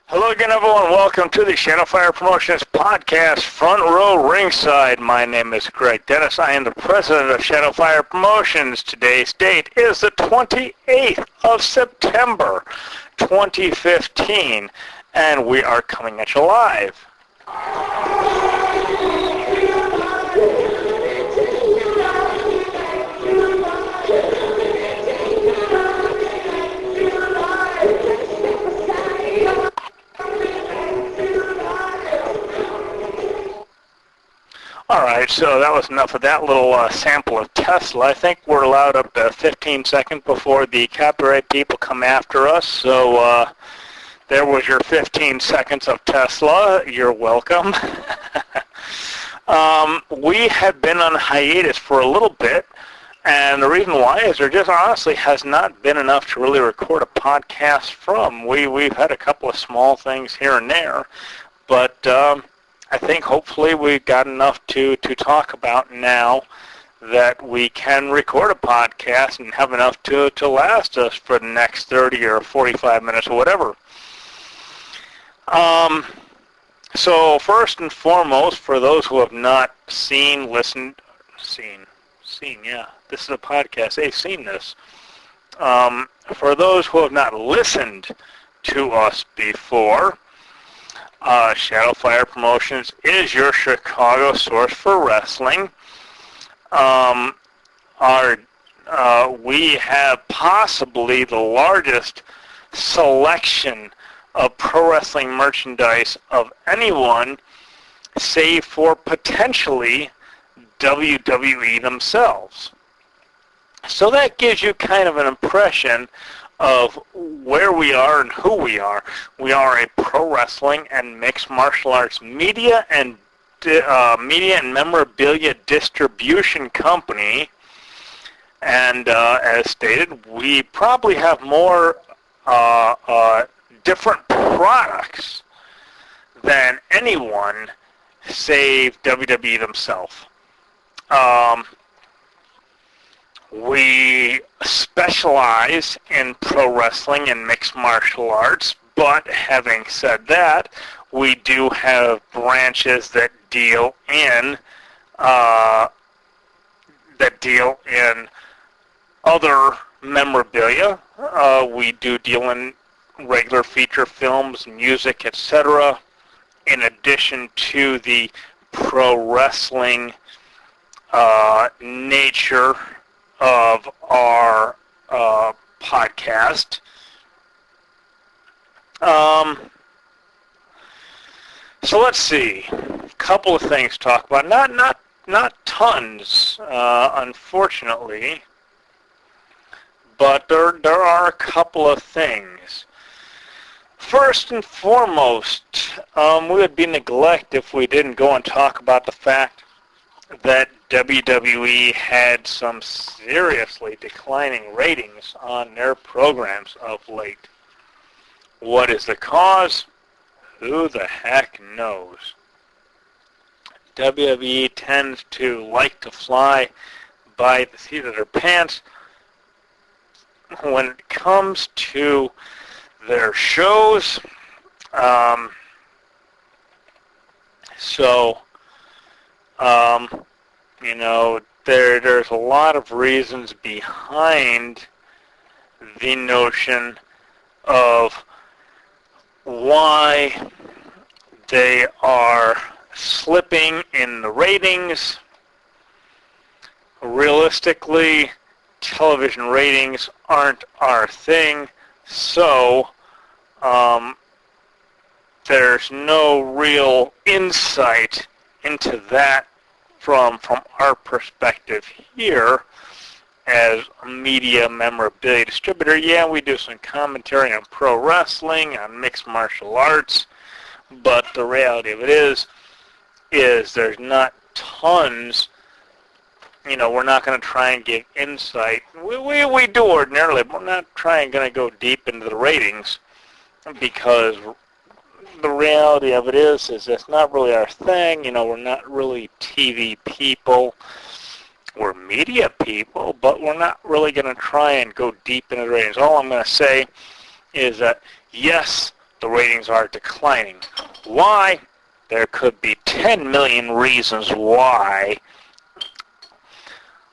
Hello again, everyone. Welcome to the Shadowfire Promotions podcast, Front Row Ringside. My name is Greg Dennis. I am the president of Shadowfire Promotions. Today's date is the 28th of September, 2015, and we are coming at you live. All right, so that was enough of that little sample of Tesla. I think we're allowed up to 15 seconds before the copyright people come after us. So there was your 15 seconds of Tesla. You're welcome. We have been on hiatus for a little bit, and the reason why is there just honestly has not been enough to really record a podcast from. We've had a couple of small things here and there, but I think hopefully we've got enough to talk about now that we can record a podcast and have enough to last us for the next 30 or 45 minutes or whatever. So first and foremost, for those who have not seen, yeah, this is a podcast, they've seen this. For those who have not listened to us before, Shadowfire Promotions is your Chicago source for wrestling. We have possibly the largest selection of pro wrestling merchandise of anyone, save for potentially WWE themselves. So that gives you kind of an impression of where we are and who we are. We are a pro wrestling and mixed martial arts media and memorabilia distribution company. And as stated, we probably have more different products than anyone save WWE themselves. We specialize in pro wrestling and mixed martial arts, but having said that, we do have branches that deal in other memorabilia. We do deal in regular feature films, music, etc., in addition to the pro wrestling nature of our podcast. So let's see, a couple of things to talk about. Not tons, unfortunately, but there are a couple of things. First and foremost, we would be neglect if we didn't go and talk about the fact that WWE had some seriously declining ratings on their programs of late. What is the cause? Who the heck knows? WWE tends to like to fly by the seat of their pants when it comes to their shows. There's a lot of reasons behind the notion of why they are slipping in the ratings. Realistically, television ratings aren't our thing, so there's no real insight into that from our perspective here as a media memorabilia distributor. Yeah, we do some commentary on pro wrestling, on mixed martial arts, but the reality of it is there's not tons. We're not going to try and give insight. We do ordinarily, but we're not going to go deep into the ratings, because the reality of it is it's not really our thing. We're not really TV people. We're media people, but we're not really going to try and go deep into the ratings. All I'm going to say is that, yes, the ratings are declining. Why? There could be 10 million reasons why.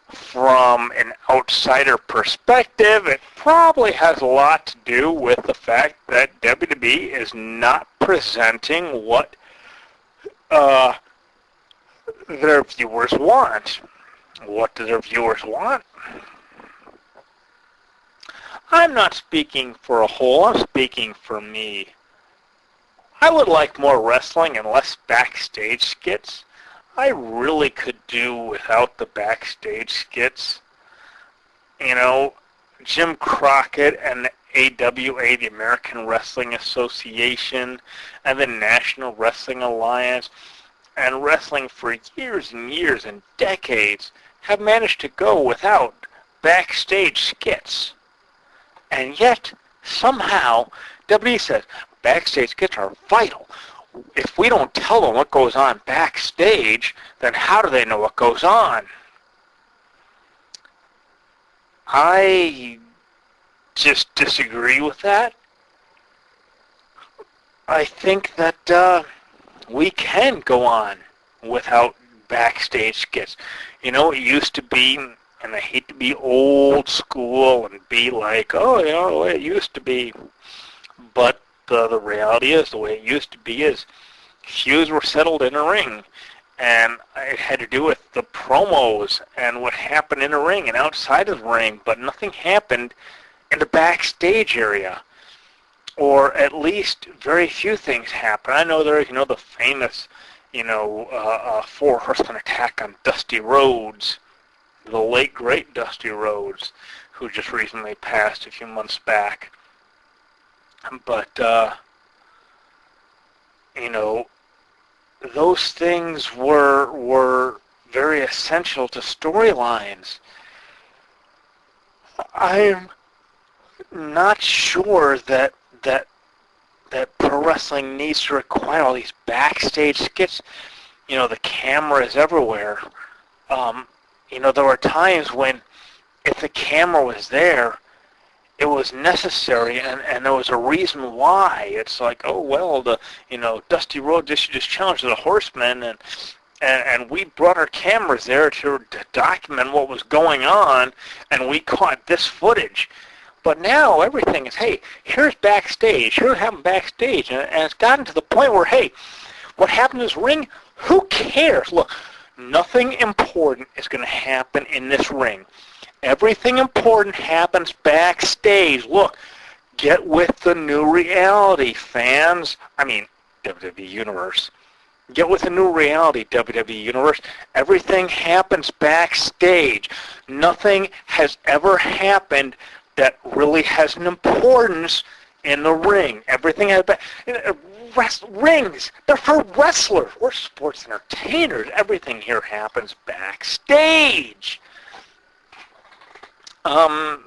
From an outsider perspective, it probably has a lot to do with the fact that WWE is not presenting what their viewers want. What do their viewers want? I'm not speaking for a whole, I'm speaking for me. I would like more wrestling and less backstage skits. I really could do without the backstage skits. You know, Jim Crockett and the AWA, the American Wrestling Association, and the National Wrestling Alliance, and wrestling for years and years and decades have managed to go without backstage skits. And yet, somehow, WWE says backstage skits are vital. If we don't tell them what goes on backstage, then how do they know what goes on? I just disagree with that. I think that we can go on without backstage skits. You know, it used to be, and I hate to be old school and be like, oh, you know, the way it used to be, but the reality is, the way it used to be is feuds were settled in a ring, and it had to do with the promos and what happened in the ring and outside of the ring, but nothing happened in the backstage area, or at least very few things happen. I know there's, you know, the famous, you know, 4 Horsemen attack on Dusty Rhodes, the late great Dusty Rhodes, who just recently passed a few months back. But, you know, those things were very essential to storylines. I'm not sure that pro wrestling needs to require all these backstage skits. You know, the camera is everywhere. You know, there were times when if the camera was there, it was necessary, and there was a reason why. It's like, oh, well, you know, Dusty Rhodes just challenged the Horsemen, and we brought our cameras there to document what was going on, and we caught this footage. But now everything is, hey, here's backstage, here's what happened backstage, and it's gotten to the point where, hey, what happened in this ring, who cares? Look, nothing important is going to happen in this ring. Everything important happens backstage. Look, get with the new reality, fans. I mean, WWE Universe. Get with the new reality, WWE Universe. Everything happens backstage. Nothing has ever happened that really has an importance in the ring. Everything has rings. They're for wrestlers. We're sports entertainers. Everything here happens backstage. And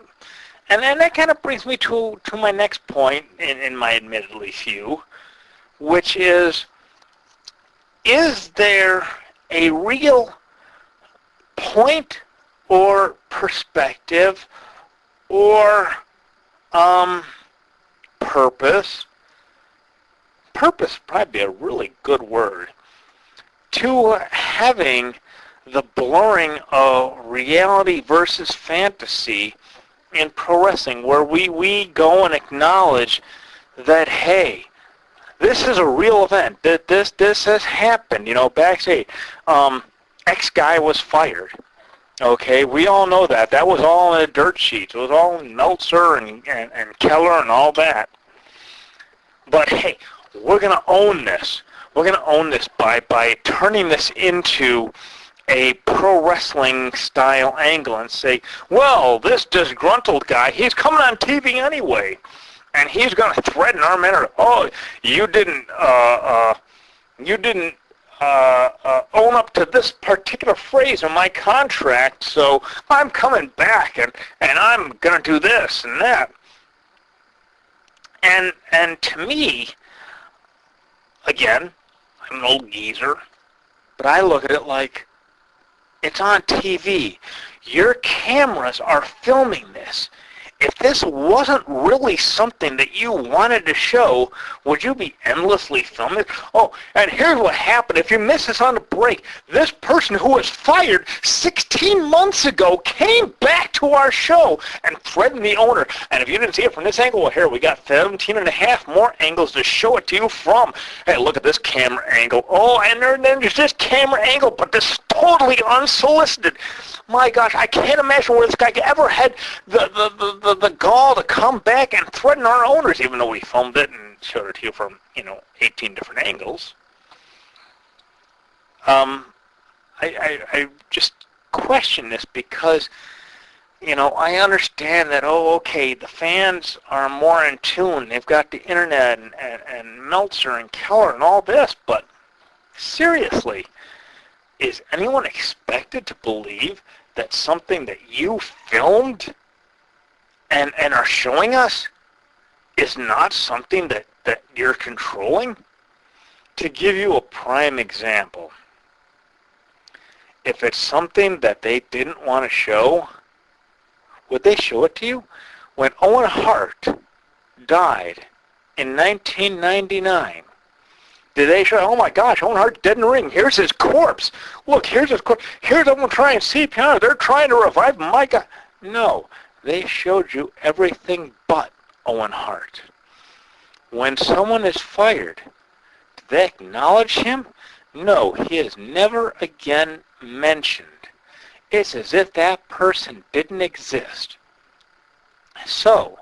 then that kind of brings me to my next point in my admittedly few, which is there a real point or perspective or purpose would probably be a really good word, to having the blurring of reality versus fantasy in pro wrestling, where we go and acknowledge that, hey, this is a real event. This has happened, you know, backstage. X guy was fired. Okay, we all know that. That was all in the dirt sheets. It was all Meltzer and Keller and all that. But hey, we're going to own this. We're going to own this by turning this into a pro wrestling style angle and say, well, this disgruntled guy, he's coming on TV anyway, and he's going to threaten our men. Oh, you didn't own up to this particular phrase in my contract, so I'm coming back and I'm going to do this and that. And to me, again, I'm an old geezer, but I look at it like, it's on TV. Your cameras are filming this. if this wasn't really something that you wanted to show, would you be endlessly filming? Oh, and here's what happened. If you miss this on the break, this person who was fired 16 months ago came back to our show and threatened the owner. And if you didn't see it from this angle, well, here, we got 17 and a half more angles to show it to you from. Hey, look at this camera angle. Oh, and then there's this camera angle, but this is totally unsolicited. My gosh, I can't imagine where this guy ever had the gall to come back and threaten our owners, even though we filmed it and showed it to you from, 18 different angles. I just question this because, I understand that, okay, the fans are more in tune. They've got the internet and Meltzer and Keller and all this, but seriously, is anyone expected to believe that something that you filmed and are showing us is not something that you're controlling? To give you a prime example, if it's something that they didn't want to show, would they show it to you? When Owen Hart died in 1999, did they show, oh my gosh, Owen Hart's dead in the ring. Here's his corpse. Look, here's his corpse. Here's someone trying CPR. They're trying to revive him. My God. No, they showed you everything but Owen Hart. When someone is fired, do they acknowledge him? No, he is never again mentioned. It's as if that person didn't exist. So,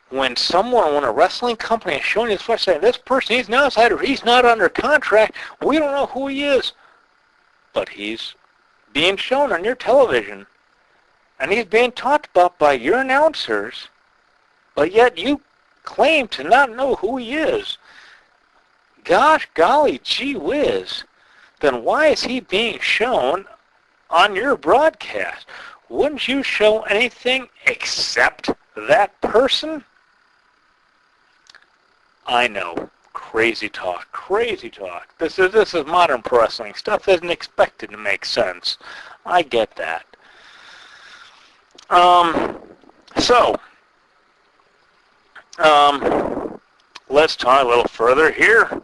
when a wrestling company is showing his flesh, saying, this person, he's an outsider, he's not under contract, we don't know who he is, but he's being shown on your television, and he's being talked about by your announcers, but yet you claim to not know who he is. Gosh, golly, gee whiz, then why is he being shown on your broadcast? Wouldn't you show anything except that person? I know, crazy talk. This is modern pro wrestling. Stuff isn't expected to make sense. I get that. Let's talk a little further here.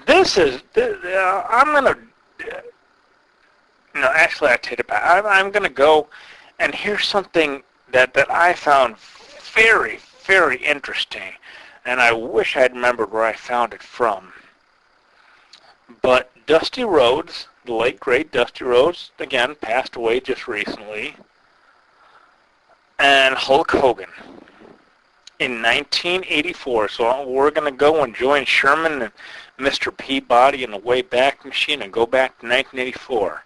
I'm gonna. No, actually, I take it back. I'm gonna go, and here's something that I found very, very interesting. And I wish I'd remembered where I found it from. But Dusty Rhodes, the late great Dusty Rhodes, again, passed away just recently, and Hulk Hogan in 1984. So we're going to go and join Sherman and Mr. Peabody in the Wayback Machine and go back to 1984.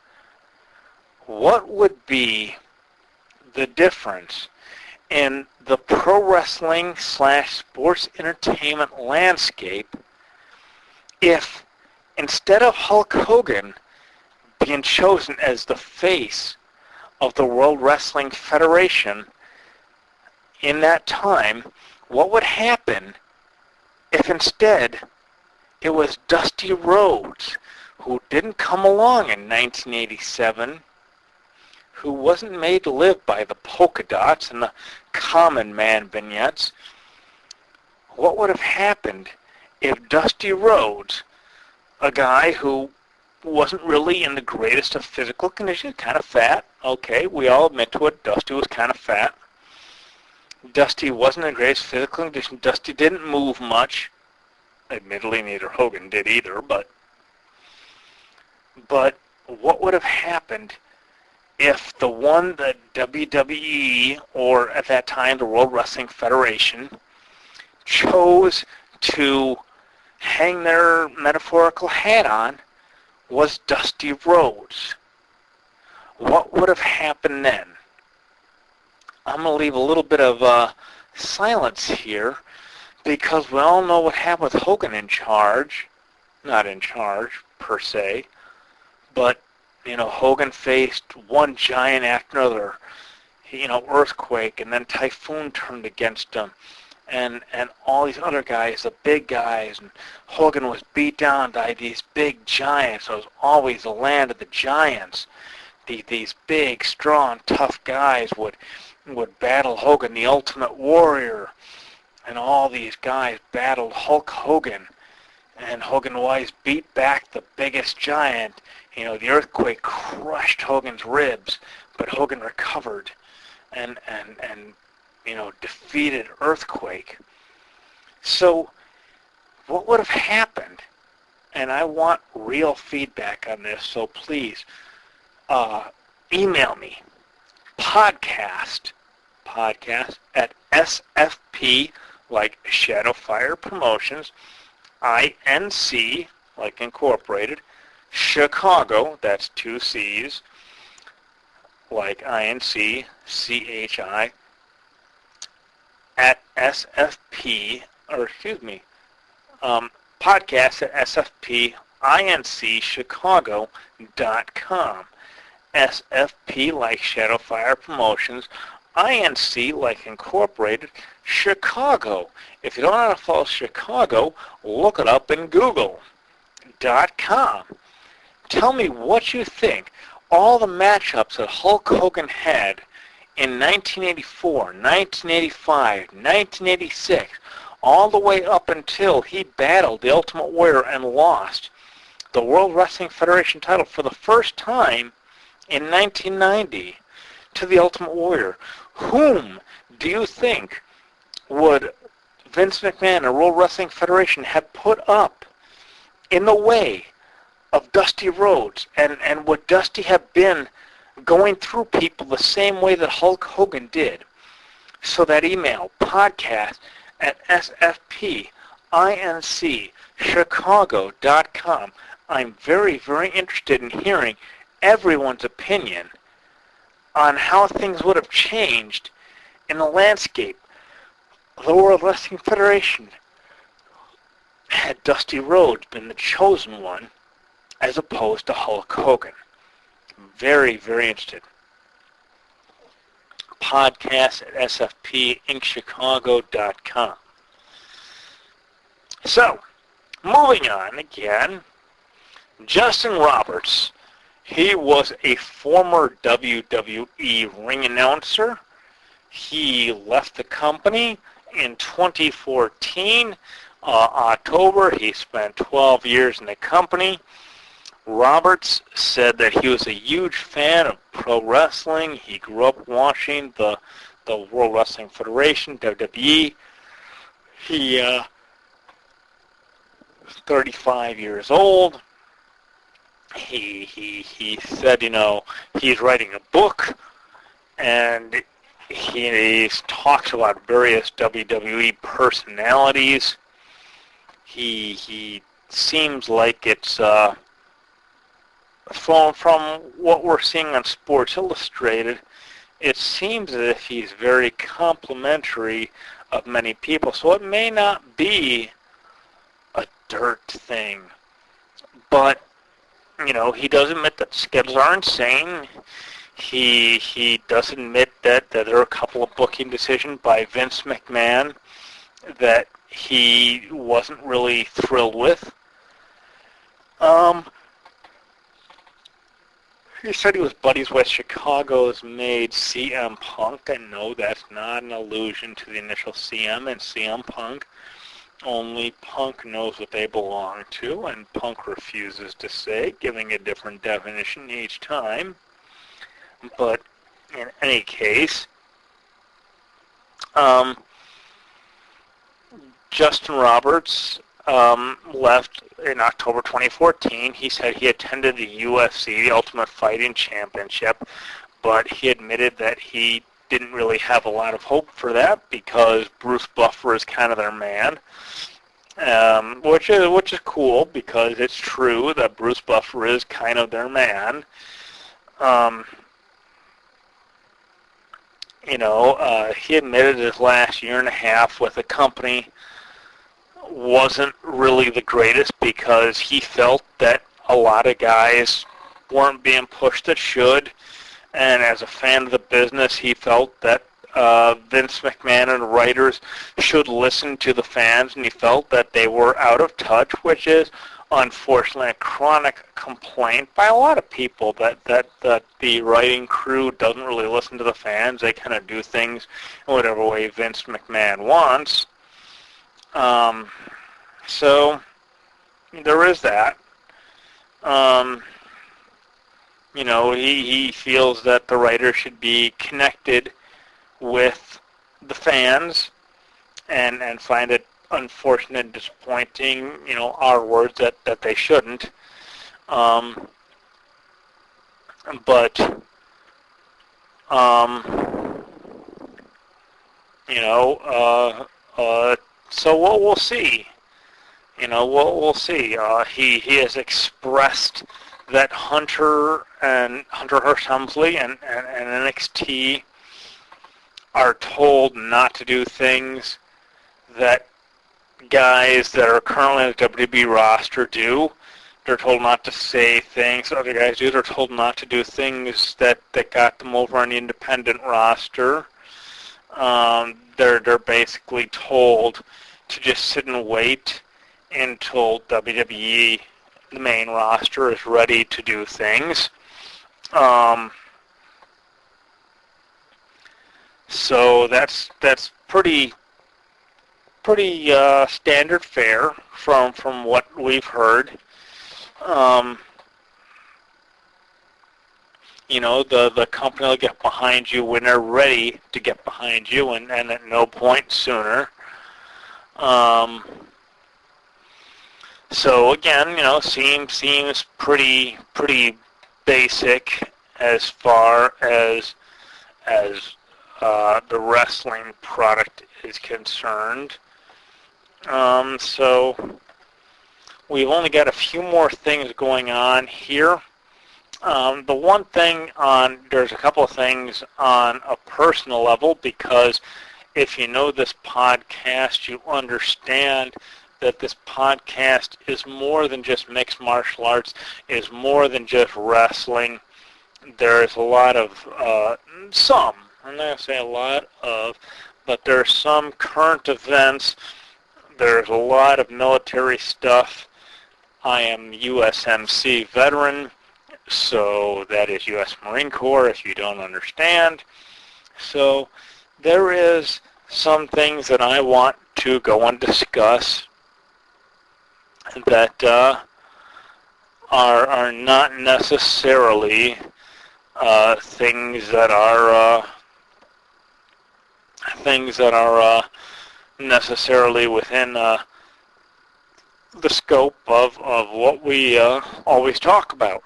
What would be the difference in the pro wrestling / sports entertainment landscape if instead of Hulk Hogan being chosen as the face of the World Wrestling Federation in that time, what would happen if instead it was Dusty Rhodes, who didn't come along in 1987, who wasn't made to live by the polka dots and the common man vignettes? What would have happened if Dusty Rhodes, a guy who wasn't really in the greatest of physical condition, kind of fat, okay, we all admit to it, Dusty was kind of fat. Dusty wasn't in the greatest physical condition. Dusty didn't move much. Admittedly, neither Hogan did either, but what would have happened if the WWE, or at that time the World Wrestling Federation, chose to hang their metaphorical hat on was Dusty Rhodes? What would have happened then? I'm going to leave a little bit of silence here, because we all know what happened with Hogan in charge. Not in charge, per se, but Hogan faced one giant after another, earthquake, and then typhoon turned against him, and all these other guys, the big guys, and Hogan was beat down by these big giants. So it was always the land of the giants. these big, strong, tough guys would battle Hogan, the Ultimate Warrior, and all these guys battled Hulk Hogan, and Hogan always beat back the biggest giant. You know, the earthquake crushed Hogan's ribs, but Hogan recovered and you know, defeated Earthquake. So what would have happened? And I want real feedback on this, so please email me, podcast at SFP, like Shadowfire Promotions, INC, like Incorporated, Chicago, that's 2 C's, like INC, CHI, at SFP, or excuse me, podcast at SFPINCChicago.com. SFP, like Shadowfire Promotions, INC, like Incorporated, Chicago. If you don't know how to follow Chicago, look it up in Google.com. Tell me what you think. All the matchups that Hulk Hogan had in 1984, 1985, 1986, all the way up until he battled the Ultimate Warrior and lost the World Wrestling Federation title for the first time in 1990 to the Ultimate Warrior. Whom do you think would Vince McMahon and World Wrestling Federation have put up in the way of Dusty Rhodes? And would Dusty have been going through people the same way that Hulk Hogan did? So that email, podcast at SFPINCChicago.com. I'm very, very interested in hearing everyone's opinion on how things would have changed in the landscape of the World Wrestling Federation had Dusty Rhodes been the chosen one as opposed to Hulk Hogan. Very, very interested. Podcast at SFPIncChicago.com. So, moving on again, Justin Roberts. He was a former WWE ring announcer. He left the company in 2014. October, he spent 12 years in the company. Roberts said that he was a huge fan of pro wrestling. He grew up watching the World Wrestling Federation, WWE. He was 35 years old. He said, you know, he's writing a book, and he talks about various WWE personalities. He seems like it's from what we're seeing on Sports Illustrated, it seems as if he's very complimentary of many people. So it may not be a dirt thing, but you know, he does admit that schedules are insane. He does admit that there are a couple of booking decisions by Vince McMahon that he wasn't really thrilled with. He said he was buddies with Chicago's made CM Punk, and no, that's not an allusion to the initial CM and CM Punk. Only Punk knows what they belong to, and Punk refuses to say, giving a different definition each time. But in any case, Justin Roberts left in October 2014. He said he attended the UFC, the Ultimate Fighting Championship, but he admitted that he didn't really have a lot of hope for that because Bruce Buffer is kind of their man, which is cool because it's true that Bruce Buffer is kind of their man. He admitted his last year and a half with the company wasn't really the greatest because he felt that a lot of guys weren't being pushed that should, and as a fan of the business, he felt that Vince McMahon and the writers should listen to the fans, and he felt that they were out of touch, which is unfortunately a chronic complaint by a lot of people that the writing crew doesn't really listen to the fans. They kind of do things in whatever way Vince McMahon wants. So there is that. He feels that the writer should be connected with the fans, and find it unfortunate and disappointing, our words that they shouldn't. But so we'll see. We'll see. He has expressed that Hunter Hearst Helmsley and NXT are told not to do things that guys that are currently on the WWE roster do. They're told not to say things that other guys do. They're told not to do things that got them over on the independent roster. They're basically told to just sit and wait until WWE, the main roster, is ready to do things. So that's pretty standard fare from what we've heard. The company will get behind you when they're ready to get behind you, and at no point sooner. So again, seems pretty basic as far as the wrestling product is concerned. So we've only got a few more things going on here. The one thing there's a couple of things on a personal level, because if you know this podcast, you understand that this podcast is more than just mixed martial arts, is more than just wrestling. There's a lot of, I'm not going to say a lot of, but there's some current events. There's a lot of military stuff. I am USMC veteran, so that is U.S. Marine Corps, if you don't understand. So there is some things that I want to go and discuss that are not necessarily things that are necessarily within the scope of what we always talk about.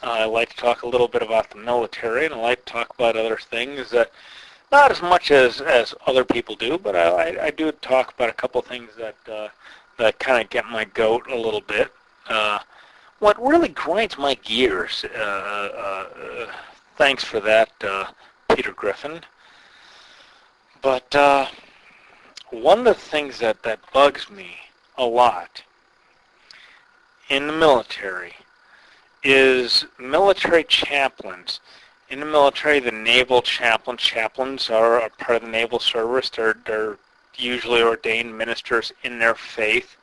I like to talk a little bit about the military, and I like to talk about other things that, not as much as other people do, but I do talk about a couple things that kind of get my goat a little bit. What really grinds my gears, thanks for that, Peter Griffin. But one of the things that bugs me a lot in the military is military chaplains. In the military, the naval chaplains are a part of the naval service. They're usually ordained ministers in their faith,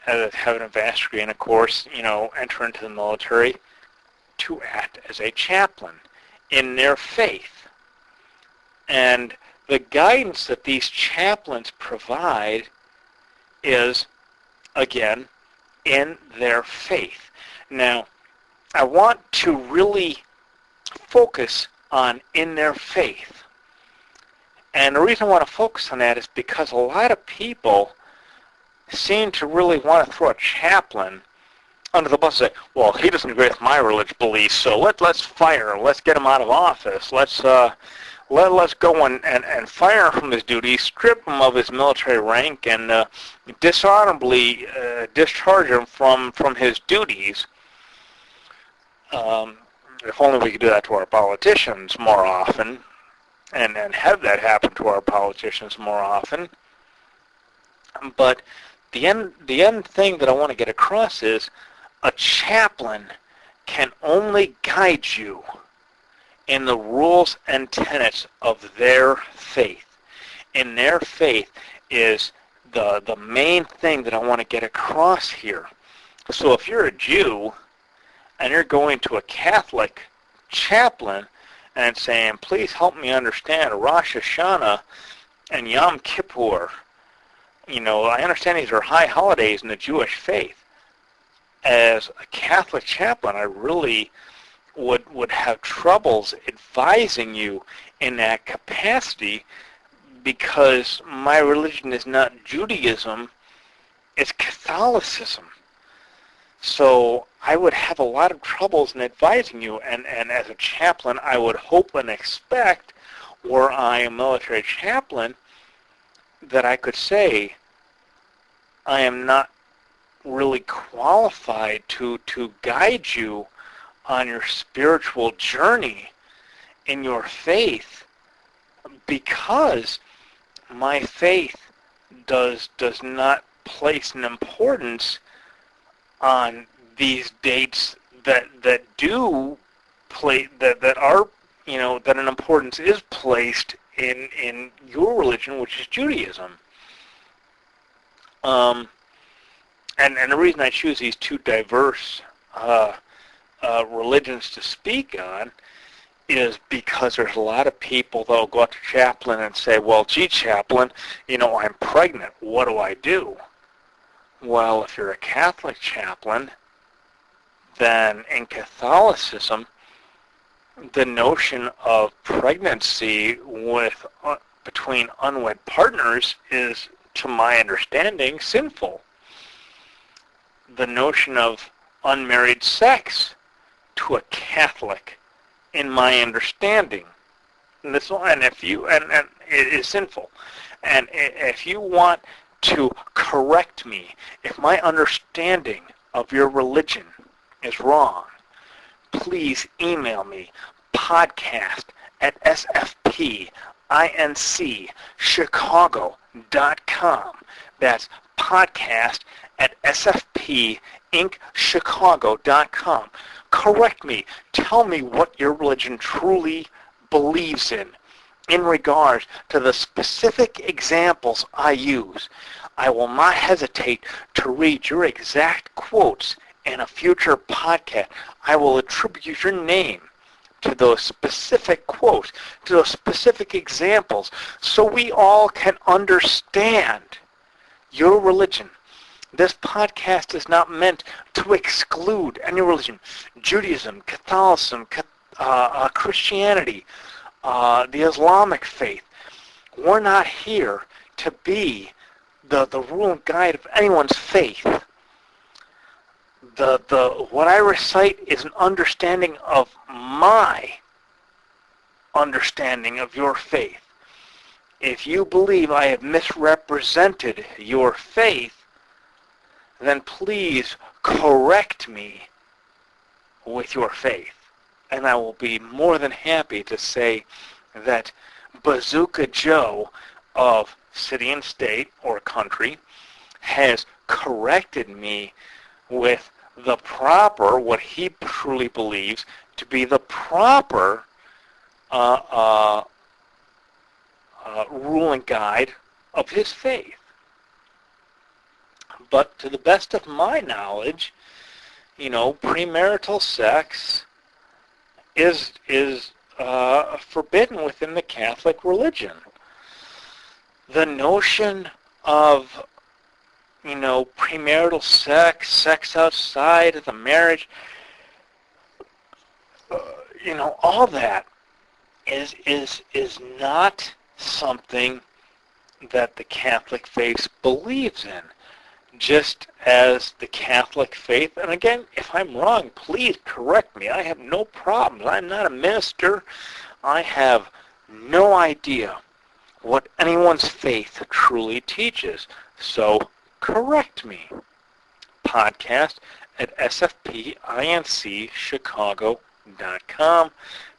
have an advanced degree, and of course, enter into the military to act as a chaplain in their faith. And the guidance that these chaplains provide is, again, in their faith. Now, I want to really focus on in their faith. And the reason I want to focus on that is because a lot of people seem to really want to throw a chaplain under the bus and say, well, he doesn't agree with my religious beliefs, so let's fire him. Let's get him out of office. Let's go and fire him from his duties, strip him of his military rank, and dishonorably discharge him from his duties. If only we could do that to our politicians more often, and have that happen to our politicians more often. But the end thing that I want to get across is a chaplain can only guide you in the rules and tenets of their faith. And their faith is the main thing that I want to get across here. So if you're a Jew and you're going to a Catholic chaplain and saying, please help me understand Rosh Hashanah and Yom Kippur, I understand these are high holidays in the Jewish faith. As a Catholic chaplain, I really would have troubles advising you in that capacity, because my religion is not Judaism, it's Catholicism. So I would have a lot of troubles in advising you, and as a chaplain, I would hope and expect, were I a military chaplain, that I could say, I am not really qualified to guide you on your spiritual journey in your faith, because my faith does not place an importance on these dates that do play that are that an importance is placed in your religion, which is Judaism. And the reason I choose these two diverse religions to speak on is because there's a lot of people that will go up to chaplain and say, well, gee, chaplain, I'm pregnant. What do I do? Well, if you're a Catholic chaplain, then in Catholicism, the notion of pregnancy between unwed partners is, to my understanding, sinful. The notion of unmarried sex to a Catholic, in my understanding, and it is sinful. And if you want to correct me, if my understanding of your religion is wrong, please email me, podcast@sfpinchicago.com. That's podcast@sfpinchicago.com. Correct me. Tell me what your religion truly believes in regards to the specific examples I use. I will not hesitate to read your exact quotes in a future podcast. I will attribute your name to those specific quotes, to those specific examples, so we all can understand your religion. This podcast is not meant to exclude any religion. Judaism, Catholicism, Christianity, the Islamic faith. We're not here to be the rule and guide of anyone's faith. What I recite is an understanding of my understanding of your faith. If you believe I have misrepresented your faith, then please correct me with your faith. And I will be more than happy to say that Bazooka Joe of City and State or Country has corrected me with the proper, what he truly believes to be the proper rule and guide of his faith. But to the best of my knowledge, premarital sex is forbidden within the Catholic religion. The notion of premarital sex outside of the marriage, all that is not something that the Catholic faith believes in. Just as the Catholic faith, and again, if I'm wrong, please correct me. I have no problems. I'm not a minister. I have no idea what anyone's faith truly teaches. So correct me. Podcast@sfpinchicago.com.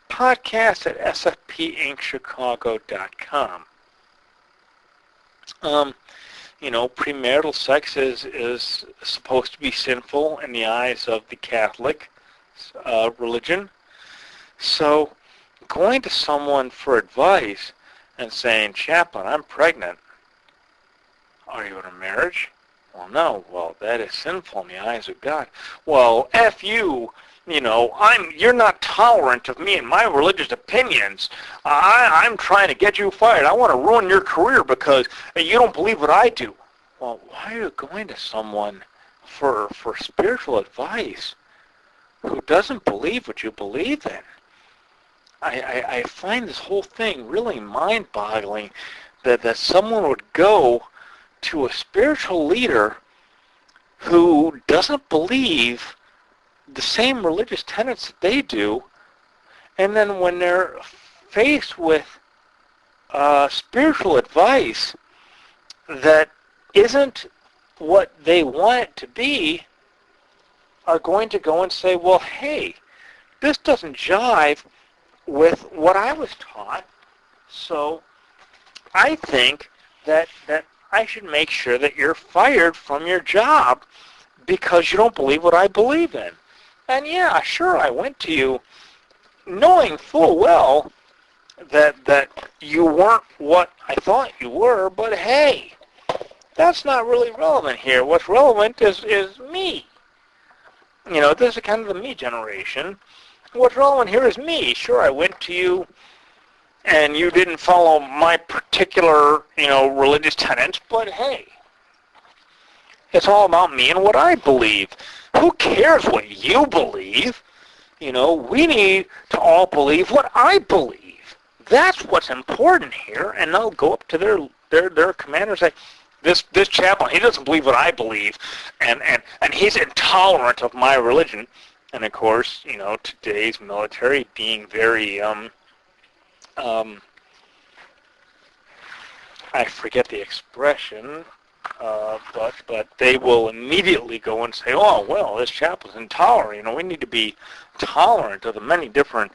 Podcast@sfpinchicago.com. Premarital sex is supposed to be sinful in the eyes of the Catholic religion. So going to someone for advice and saying, chaplain, I'm pregnant. Are you in a marriage? Well, no. Well, that is sinful in the eyes of God. Well, F you. You're not tolerant of me and my religious opinions. I'm trying to get you fired. I want to ruin your career because you don't believe what I do. Well, why are you going to someone for spiritual advice who doesn't believe what you believe in? I find this whole thing really mind-boggling that someone would go to a spiritual leader who doesn't believe the same religious tenets that they do, and then when they're faced with spiritual advice that isn't what they want it to be, are going to go and say, well, hey, this doesn't jive with what I was taught, so I think that I should make sure that you're fired from your job because you don't believe what I believe in. And yeah, sure, I went to you knowing full well that you weren't what I thought you were, but hey, that's not really relevant here. What's relevant is me. This is kind of the me generation. What's relevant here is me. Sure, I went to you and you didn't follow my particular, religious tenets, but hey, it's all about me and what I believe. Who cares what you believe? We need to all believe what I believe. That's what's important here. And they'll go up to their commander and say, this chaplain, he doesn't believe what I believe, and he's intolerant of my religion. And of course, today's military being very I forget the expression, but they will immediately go and say, oh, well, this chaplain's intolerant. We need to be tolerant of the many different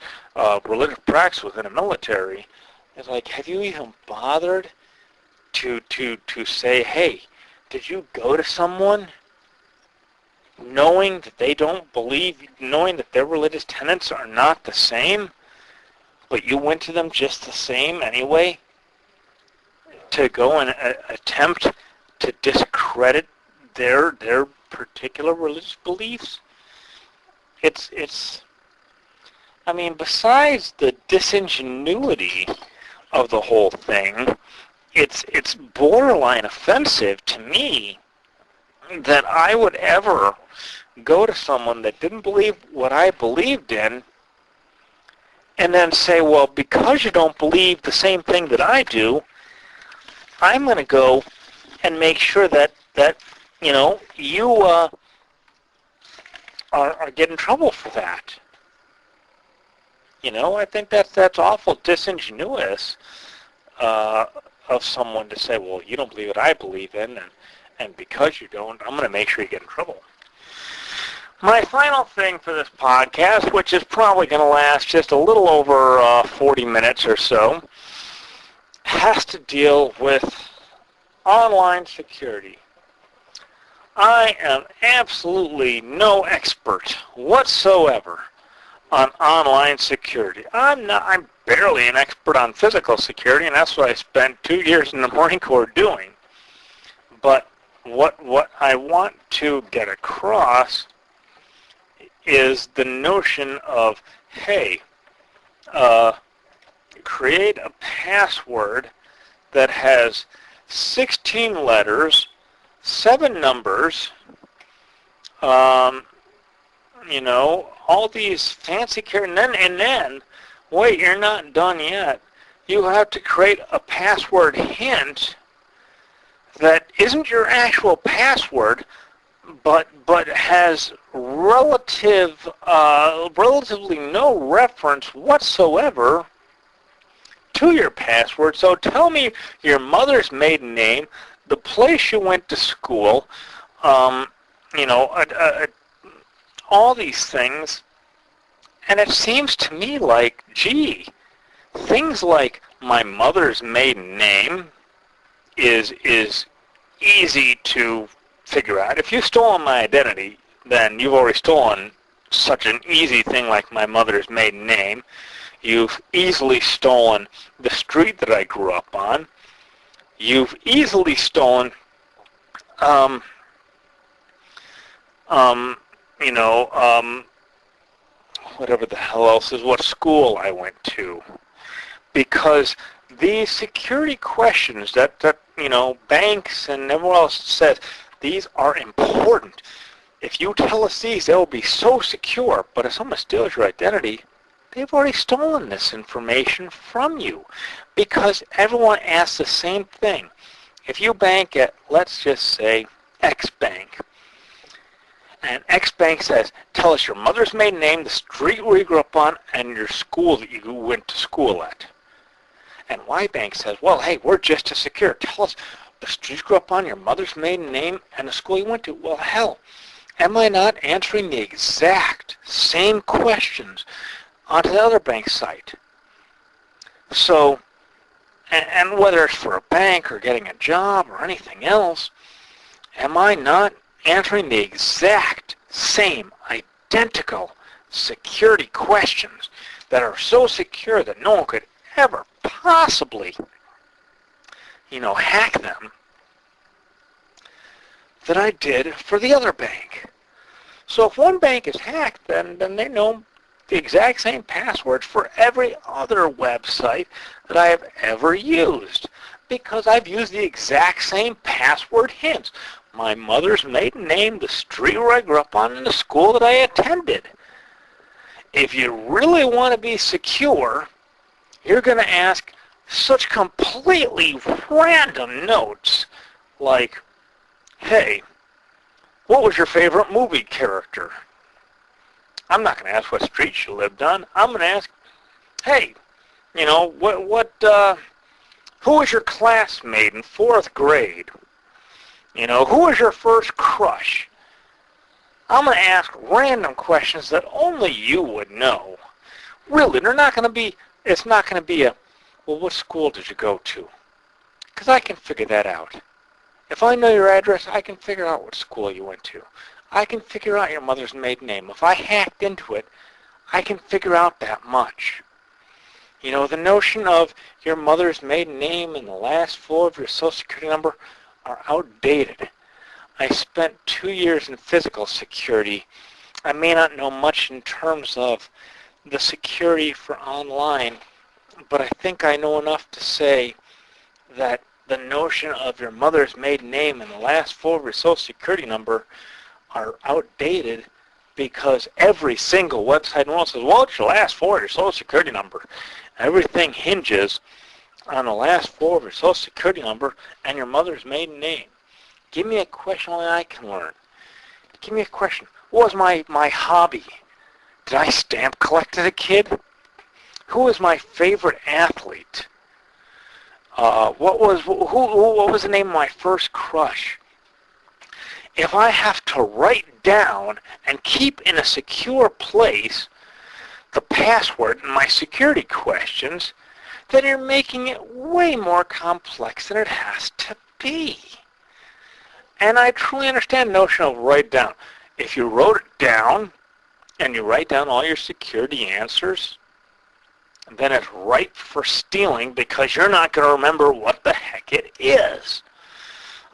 religious practices within the military. It's like, have you even bothered to say, hey, did you go to someone knowing that they don't believe, knowing that their religious tenets are not the same, but you went to them just the same anyway, to go and attempt to discredit their particular religious beliefs? It's besides the disingenuity of the whole thing, it's borderline offensive to me that I would ever go to someone that didn't believe what I believed in and then say, well, because you don't believe the same thing that I do, I'm going to go and make sure that you are get in trouble for that. I think that's awful disingenuous of someone to say, well, you don't believe what I believe in, and because you don't, I'm going to make sure you get in trouble. My final thing for this podcast, which is probably going to last just a little over 40 minutes or so, has to deal with online security. I am absolutely no expert whatsoever on online security. I'm barely an expert on physical security, and that's what I spent 2 years in the Marine Corps doing. But what I want to get across is the notion of, hey, create a password that has 16 letters, 7 numbers, all these fancy characters, and then, wait, you're not done yet. You have to create a password hint that isn't your actual password, but has relatively no reference whatsoever to your password. So tell me your mother's maiden name, the place you went to school, all these things. And it seems to me like, gee, things like my mother's maiden name is easy to figure out. If you've stolen my identity, then you've already stolen such an easy thing like my mother's maiden name. You've easily stolen the street that I grew up on. You've easily stolen um, um, you know, whatever the hell else is, what school I went to. Because these security questions that banks and everyone else says, these are important. If you tell us these, they will be so secure. But if someone steals your identity, they've already stolen this information from you. Because everyone asks the same thing. If you bank at, let's just say, X Bank, and X Bank says, tell us your mother's maiden name, the street where you grew up on, and your school that you went to school at. And Y Bank says, well, hey, we're just as secure. Tell us the street you grew up on, your mother's maiden name, and the school you went to. Well, hell, am I not answering the exact same questions onto the other bank site? So, and whether it's for a bank or getting a job or anything else, am I not answering the exact same, identical security questions that are so secure that no one could ever possibly, hack them, that I did for the other bank? So if one bank is hacked, then they know the exact same passwords for every other website that I have ever used, because I've used the exact same password hints. My mother's maiden name, the street where I grew up on, and the school that I attended. If you really want to be secure, you're going to ask such completely random notes like, hey, what was your favorite movie character? I'm not going to ask what street you lived on. I'm going to ask, hey, who was your classmate in 4th grade? Who was your first crush? I'm going to ask random questions that only you would know. Really, it's not going to be a, well, what school did you go to? Because I can figure that out. If I know your address, I can figure out what school you went to. I can figure out your mother's maiden name. If I hacked into it, I can figure out that much. The notion of your mother's maiden name and the last 4 of your social security number are outdated. I spent 2 years in physical security. I may not know much in terms of the security for online, but I think I know enough to say that the notion of your mother's maiden name and the last 4 of your social security number are outdated, because every single website in the world says, well, it's your last 4 of your social security number. Everything hinges on the last 4 of your social security number and your mother's maiden name. Give me a question only I can learn. Give me a question. What was my hobby? Did I stamp collect as a kid? Who was my favorite athlete? What was the name of my first crush? If I have to write down and keep in a secure place the password and my security questions, then you're making it way more complex than it has to be. And I truly understand the notion of write down. If you wrote it down and you write down all your security answers, then it's ripe for stealing, because you're not going to remember what the heck it is.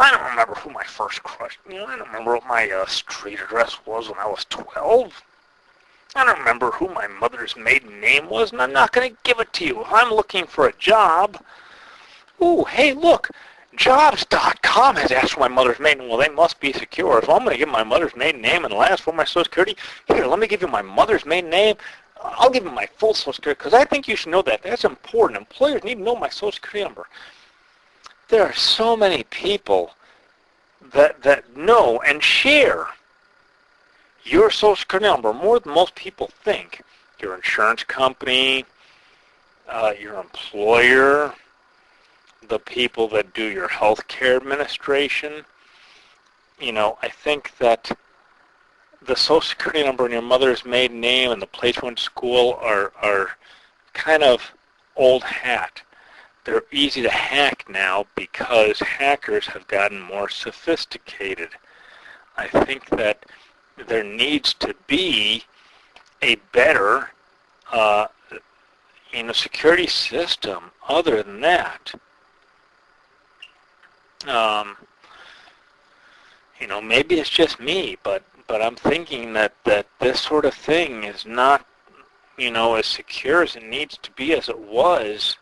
I don't remember who my first crush, I don't remember what my street address was when I was 12. I don't remember who my mother's maiden name was, and I'm not going to give it to you. If I'm looking for a job, ooh, hey, look, jobs.com has asked for my mother's maiden name. Well, they must be secure. If I'm going to give my mother's maiden name and the last 4 of my social security, here, let me give you my mother's maiden name. I'll give you my full social security, because I think you should know that. That's important. Employers need to know my social security number. There are so many people that know and share your social security number more than most people think. Your insurance company, your employer, the people that do your health care administration. I think that the social security number and your mother's maiden name and the place you went to school are kind of old hat. They're easy to hack now because hackers have gotten more sophisticated. I think that there needs to be a better security system other than that. maybe it's just me, but I'm thinking that this sort of thing is not, as secure as it needs to be as it was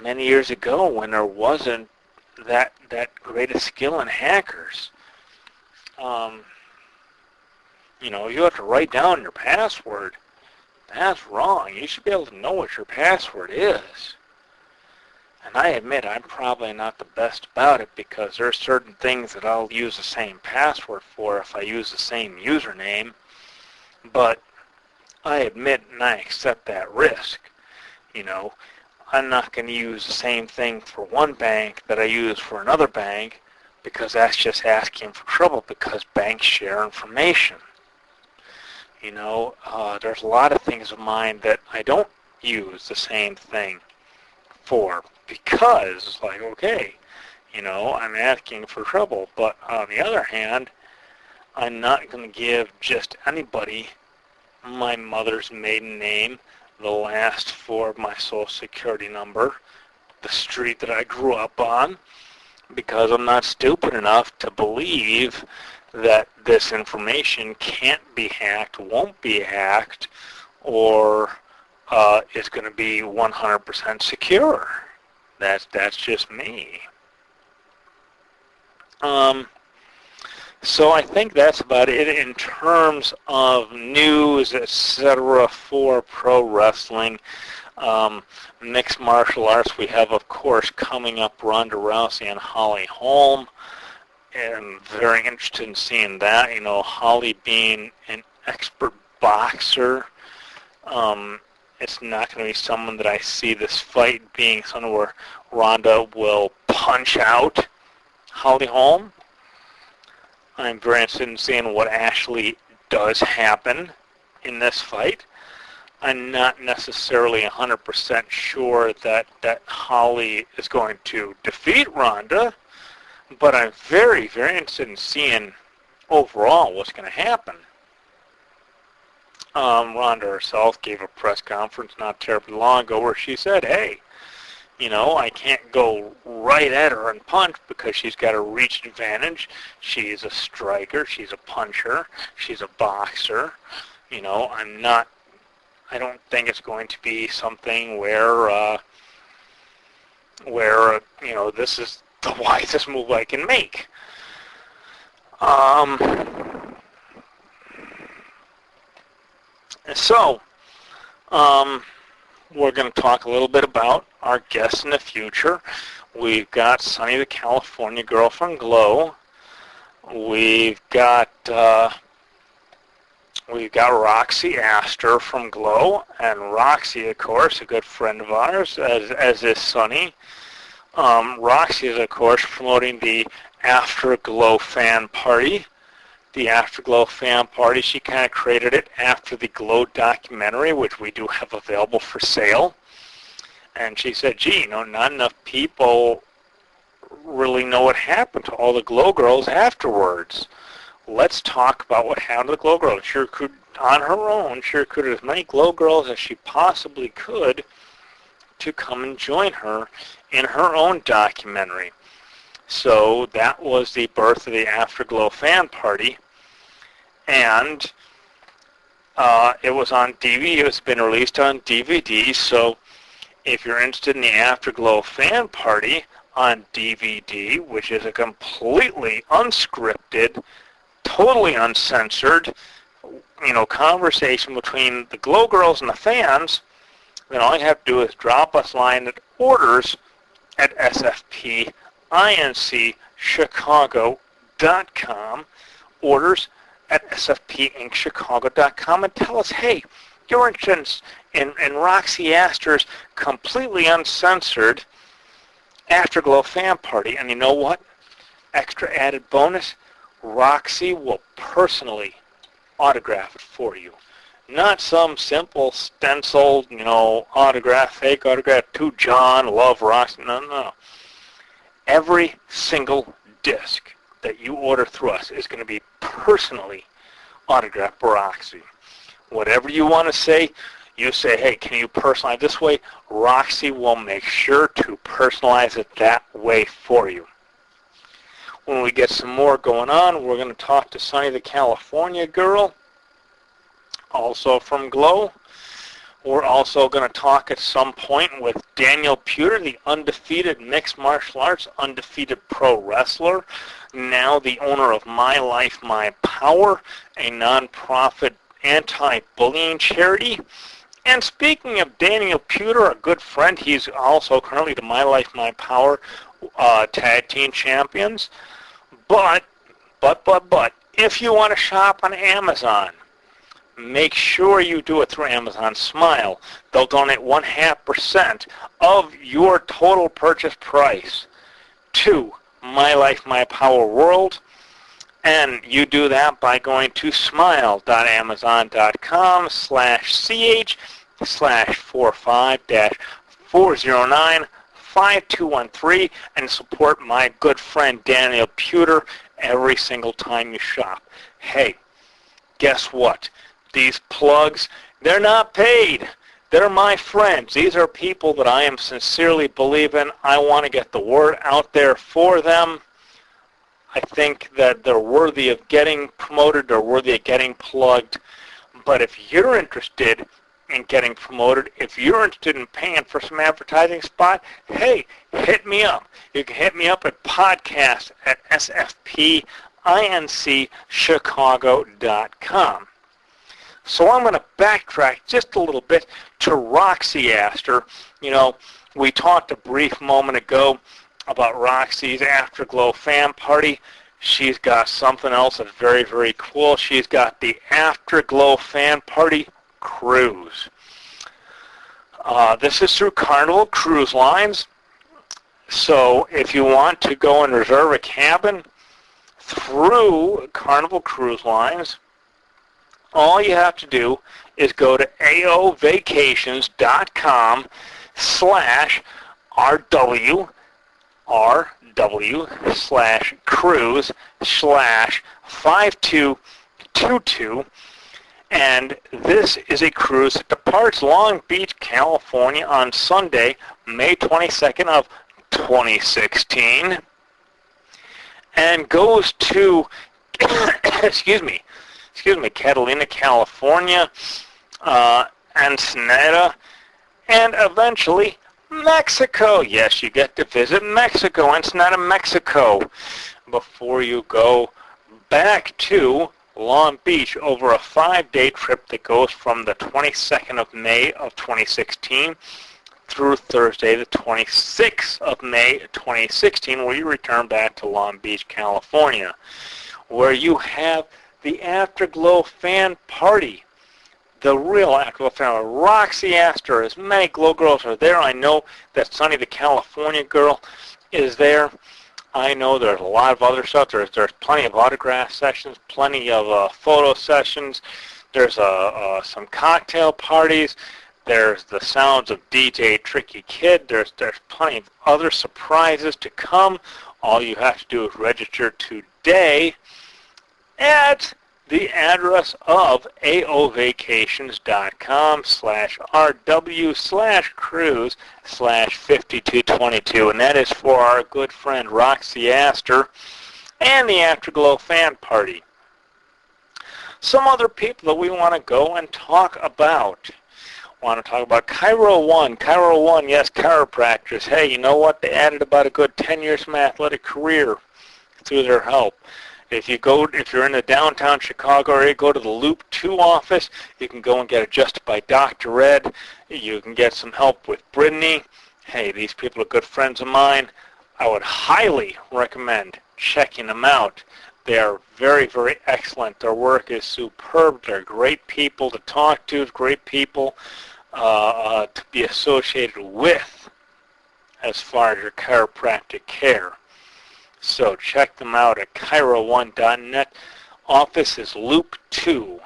many years ago when there wasn't that great a skill in hackers. You have to write down your password. That's wrong. You should be able to know what your password is. And I admit I'm probably not the best about it because there are certain things that I'll use the same password for if I use the same username. But I admit and I accept that risk. I'm not going to use the same thing for one bank that I use for another bank because that's just asking for trouble because banks share information. There's a lot of things of mine that I don't use the same thing for because it's like, okay, I'm asking for trouble. But on the other hand, I'm not going to give just anybody my mother's maiden name, the last four of my social security number, the street that I grew up on, because I'm not stupid enough to believe that this information can't be hacked, won't be hacked, or is going to be 100% secure. That's just me. So I think that's about it in terms of news, etc. for pro wrestling. Mixed martial arts, we have, of course, coming up Ronda Rousey and Holly Holm. And I'm very interested in seeing that. Holly being an expert boxer, it's not going to be someone that I see this fight being something where Ronda will punch out Holly Holm. I'm very interested in seeing what actually does happen in this fight. I'm not necessarily 100% sure that Holly is going to defeat Ronda, but I'm very, very interested in seeing overall what's going to happen. Ronda herself gave a press conference not terribly long ago where she said, hey, I can't go right at her and punch because she's got a reach advantage. She's a striker. She's a puncher. She's a boxer. I don't think it's going to be something where this is the wisest move I can make. So, we're going to talk a little bit about our guests in the future. We've got Sunny the California Girl from Glow. We've got Roxy Astor from Glow, and Roxy, of course, a good friend of ours, as is Sunny. Roxy is, of course, promoting the Afterglow fan party. The Afterglow fan party, she kind of created it after the Glow documentary, which we do have available for sale. And she said, gee, not enough people really know what happened to all the Glow girls afterwards. Let's talk about what happened to the Glow girls. She recruited, on her own, she recruited as many Glow girls as she possibly could to come and join her in her own documentary. So that was the birth of the Afterglow fan party, and it was on DVD. It's been released on DVD, so if you're interested in the Afterglow fan party on DVD, which is a completely unscripted, totally uncensored, conversation between the Glow girls and the fans, then all you have to do is drop us a line at orders at sfpincchicago.com, orders at sfpincchicago.com, and tell us, hey, you're interested in Roxy Astor's completely uncensored Afterglow fan party. And you know what? Extra added bonus, Roxy will personally autograph it for you. Not some simple stenciled, autograph, fake autograph to John, love Roxy. No. Every single disc that you order through us is going to be personally autographed by Roxy. Whatever you want to say, you say, hey, can you personalize this way? Roxy will make sure to personalize it that way for you. When we get some more going on, we're going to talk to Sunny the California Girl, also from Glow. We're also going to talk at some point with Daniel Pewter, the undefeated mixed martial arts, undefeated pro wrestler, now the owner of My Life, My Power, a nonprofit anti-bullying charity. And speaking of Daniel Pewter, a good friend, he's also currently the My Life, My Power tag team champions. But, if you want to shop on Amazon, make sure you do it through Amazon Smile. They'll donate 0.5% of your total purchase price to My Life, My Power World. And you do that by going to smile.amazon.com/45-409-5213 and support my good friend Daniel Pewter every single time you shop. Hey, guess what? These plugs, they're not paid. They're my friends. These are people that I am sincerely believe in. I want to get the word out there for them. I think that they're worthy of getting promoted. They're worthy of getting plugged. But if you're interested in getting promoted, if you're interested in paying for some advertising spot, hey, hit me up. You can hit me up at podcast@sfpincchicago.com. So I'm going to backtrack just a little bit to Roxy Astor. You know, we talked a brief moment ago about Roxy's Afterglow fan party. She's got something else that's very, very cool. She's got the Afterglow fan party cruise. This is through Carnival Cruise Lines. So if you want to go and reserve a cabin through Carnival Cruise Lines, all you have to do is go to aovvacations.com/rw/cruise/5222, and this is a cruise that departs Long Beach, California on Sunday, May 22nd of 2016, and goes to Catalina, California, Ensenada, and eventually Mexico. Yes, you get to visit Mexico, Ensenada, Mexico, before you go back to Long Beach over a 5-day trip that goes from the 22nd of May of 2016 through Thursday, the 26th of May 2016, where you return back to Long Beach, California, where you have the Afterglow fan party, the real Afterglow fan party. Roxy Astor, as many Glow girls are there. I know that Sunny the California Girl is there. I know there's a lot of other stuff. There's plenty of autograph sessions, plenty of photo sessions. There's some cocktail parties. There's the sounds of DJ Tricky Kid. There's plenty of other surprises to come. All you have to do is register today at the address of aovvacations.com/rw/cruise/5222, and that is for our good friend Roxy Astor and the Afterglow fan party. Some other people that we want to go and talk about. Cairo One. Cairo One, yes, chiropractors. Hey, you know what? They added about a good 10 years to my athletic career through their help. If you're in the downtown Chicago area, go to the Loop 2 office. You can go and get adjusted by Dr. Ed. You can get some help with Brittany. Hey, these people are good friends of mine. I would highly recommend checking them out. They are very, very excellent. Their work is superb. They're great people to talk to, great people to be associated with as far as your chiropractic care. So check them out at Cairo1.net. Office is Loop 2.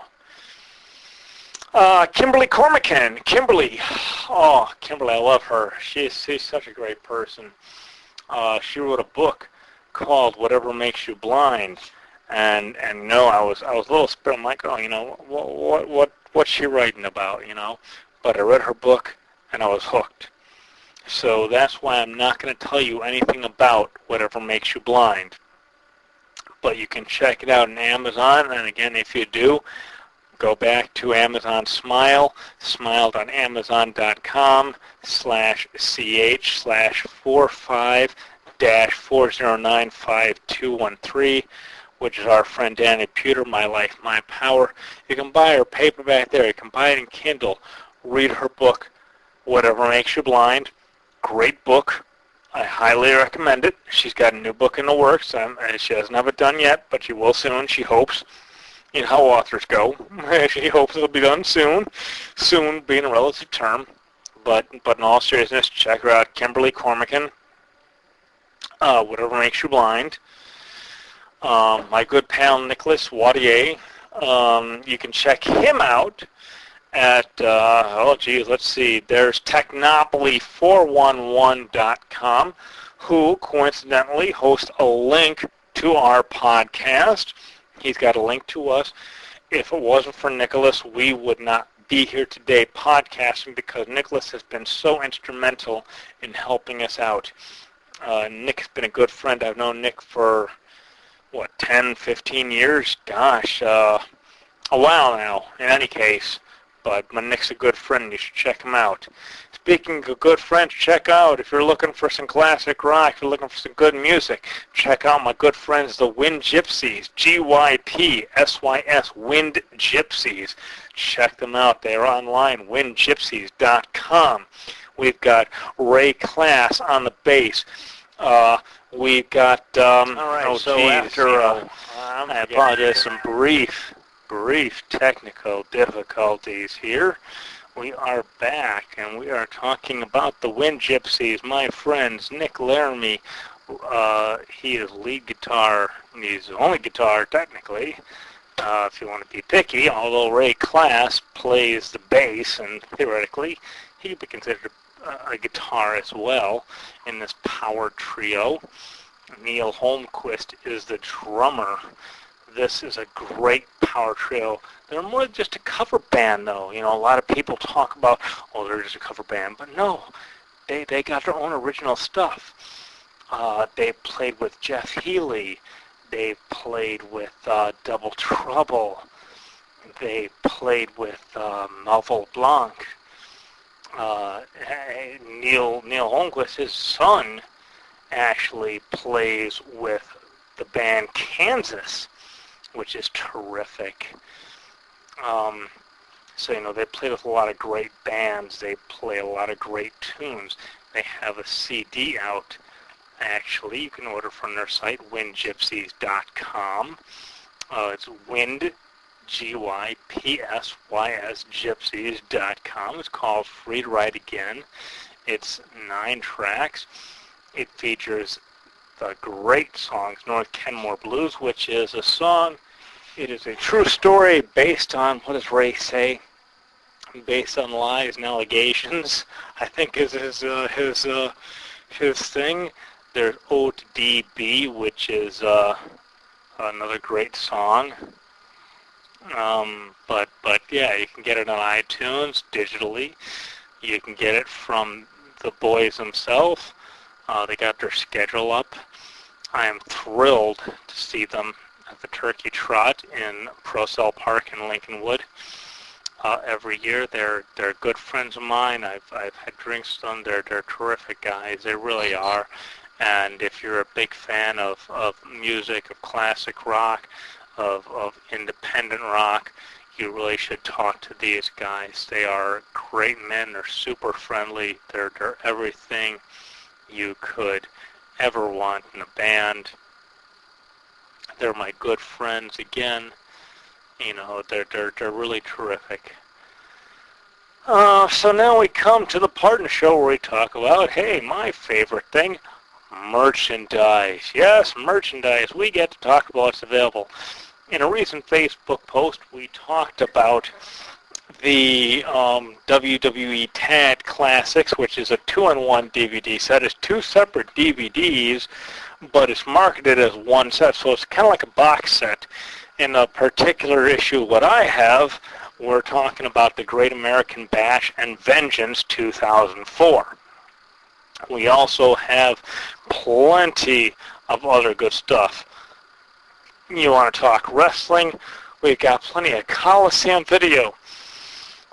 Kimberly Cormican. Kimberly, I love her. She's such a great person. She wrote a book called Whatever Makes You Blind, and no, I was a little spit. I'm like, what's she writing about, But I read her book and I was hooked. So that's why I'm not going to tell you anything about Whatever Makes You Blind. but you can check it out on Amazon. And again, if you do, go back to Amazon Smile, smile.amazon.com/ch/45-4095213, which is our friend Danny Pewter, My Life, My Power. You can buy her paperback there. You can buy it in Kindle. Read her book, Whatever Makes You Blind. Great book. I highly recommend it. She's got a new book in the works. She doesn't have it done yet, but she will soon, she hopes. You know how authors go. She hopes it'll be done soon. Soon being a relative term. But in all seriousness, check her out. Kimberly Cormican. Whatever Makes You Blind. My good pal Nicholas Wadier. You can check him out at, let's see, there's Technopoly411.com, who coincidentally hosts a link to our podcast. He's got a link to us. If it wasn't for Nicholas, we would not be here today podcasting, because Nicholas has been so instrumental in helping us out. Nick's been a good friend. I've known Nick for, 10, 15 years? Gosh, a while now, in any case. But Nick's a good friend. You should check him out. Speaking of good friends, check out, if you're looking for some classic rock, if you're looking for some good music, check out my good friends, the Wind Gypsies, GYPSYS, Wind Gypsies. Check them out. They're online, windgypsies.com. We've got Ray Class on the bass. We've got, I apologize, some brief technical difficulties here. We are back, and we are talking about the Wind Gypsies. My friends, Nick Laramie, he is lead guitar. He's the only guitar, technically, if you want to be picky, although Ray Class plays the bass, and theoretically, he could be considered a guitar as well in this power trio. Neil Holmquist is the drummer. This is a great power trio. They're more than just a cover band, though. You know, a lot of people talk about, they're just a cover band. But no, they got their own original stuff. They played with Jeff Healey. They played with Double Trouble. They played with Melville Blanc. Neil Holmquist, his son, actually plays with the band Kansas, which is terrific. So, they play with a lot of great bands. They play a lot of great tunes. They have a CD out, actually. You can order from their site, windgypsies.com. It's Wind, GYPSYS, gypsies.com. It's called Free to Ride Again. It's 9 tracks. It features the great songs, North Kenmore Blues, which is a song. It is a true story based on, what does Ray say? Based on lies and allegations, I think is his thing. There's Ode to DB, which is another great song. But yeah, you can get it on iTunes digitally. You can get it from the boys themselves. They got their schedule up. I am thrilled to see them at the Turkey Trot in Procell Park in Lincolnwood every year. They're good friends of mine. I've had drinks with them. They're terrific guys. They really are. And if you're a big fan of music, of classic rock, of independent rock, you really should talk to these guys. They are great men. They're super friendly. They're everything you could ever want in a band. They're my good friends again. They're really terrific. So now we come to the part in the show where we talk about, hey, my favorite thing, merchandise. Yes, merchandise. We get to talk about what's available. In a recent Facebook post, we talked about the WWE Tag Classics, which is a 2-in-1 DVD set. It's 2 separate DVDs, but it's marketed as one set, so it's kind of like a box set. In a particular issue, what I have, we're talking about the Great American Bash and Vengeance 2004. We also have plenty of other good stuff. You want to talk wrestling? We've got plenty of Coliseum video.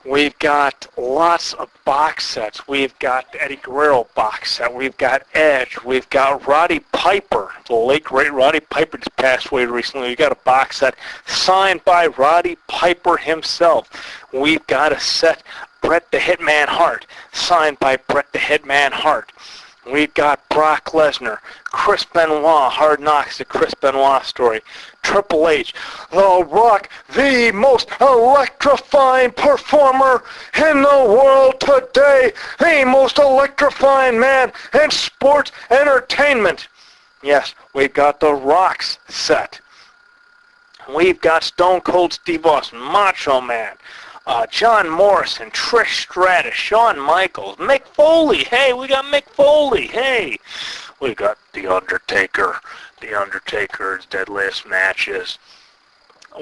We've got lots of box sets. We've got the Eddie Guerrero box set. We've got Edge. We've got Roddy Piper. The late, great Roddy Piper just passed away recently. We've got a box set signed by Roddy Piper himself. We've got a set, Bret the Hitman Hart, signed by Bret the Hitman Hart. We've got Brock Lesnar, Chris Benoit, Hard Knocks, the Chris Benoit story, Triple H, The Rock, the most electrifying performer in the world today, the most electrifying man in sports entertainment. Yes, we've got The Rock's set. We've got Stone Cold Steve Austin, Macho Man, John Morrison, Trish Stratus, Shawn Michaels, Mick Foley. Hey, we got Mick Foley. Hey, we got The Undertaker. The Undertaker's deadliest matches.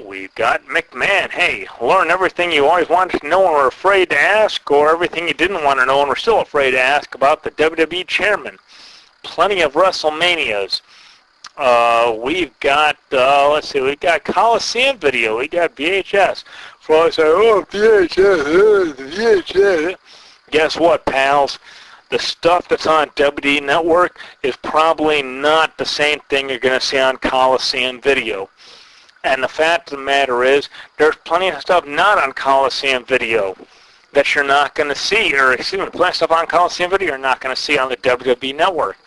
We've got McMahon. Hey, learn everything you always wanted to know and were afraid to ask, or everything you didn't want to know and were still afraid to ask about the WWE chairman. Plenty of WrestleManias. We've got, let's see, we've got Coliseum video. We got VHS. So I say, oh, VHS, VHS. Guess what, pals? The stuff that's on WWE Network is probably not the same thing you're going to see on Coliseum video. And the fact of the matter is, there's plenty of stuff not on Coliseum video that you're not going to see, or excuse me, plenty of stuff on Coliseum video you're not going to see on the WWE Network.